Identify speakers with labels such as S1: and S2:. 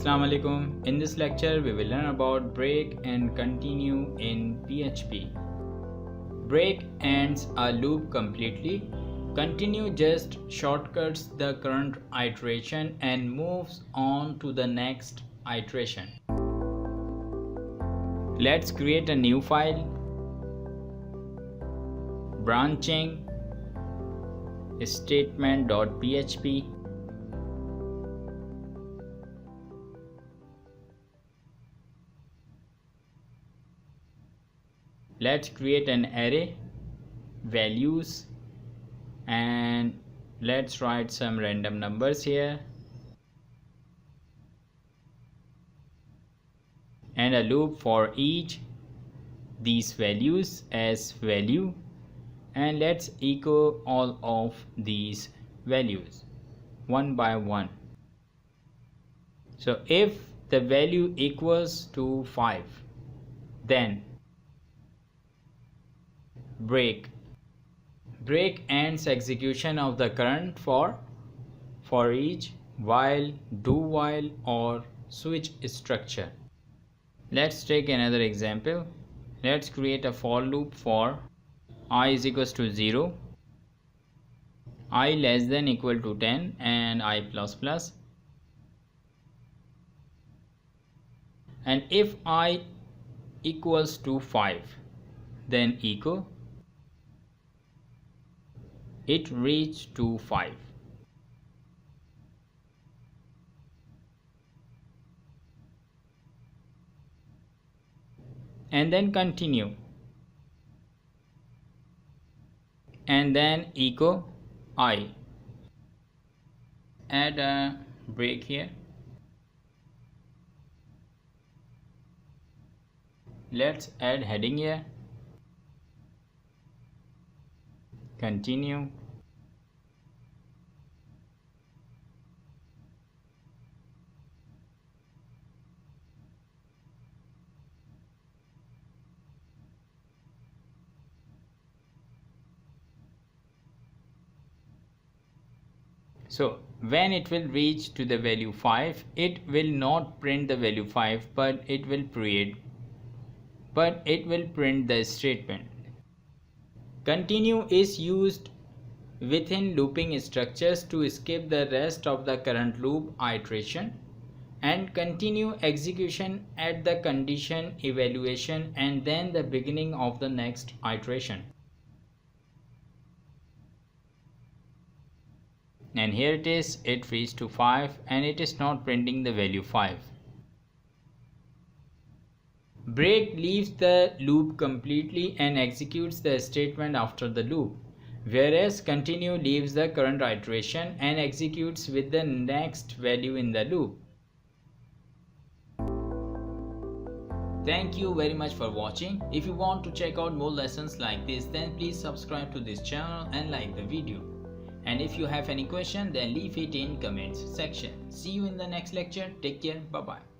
S1: Assalamu alaikum. In this lecture, we will learn about break and continue in PHP. Break ends a loop completely. Continue just shortcuts the current iteration and moves on to the next iteration. Let's create a new file. Branching statement.php. Let's create an array, values, and let's write some random numbers here and a loop for each these values as value, and let's echo all of these values one by one. So if the value equals to 5, then break ends execution of the current for each, while, do while, or switch structure. Let's take another example. Let's create a for loop for I is equals to 0, I less than equal to 10, and I plus plus. And if I equals to 5, then echo it reached to 5. And then continue. And then echo I. Add a break here. Let's add heading here. Continue. So when it will reach to the value 5, it will not print the value 5, but it will print the statement. Continue is used within looping structures to skip the rest of the current loop iteration and continue execution at the condition evaluation and then the beginning of the next iteration. And here it is, it reached to 5 and it is not printing the value 5. Break leaves the loop completely and executes the statement after the loop, whereas continue leaves the current iteration and executes with the next value in the loop. Thank you very much for watching. If you want to check out more lessons like this, then please subscribe to this channel and like the video. And if you have any question, then leave it in comments section. See you in the next lecture. Take care. Bye bye.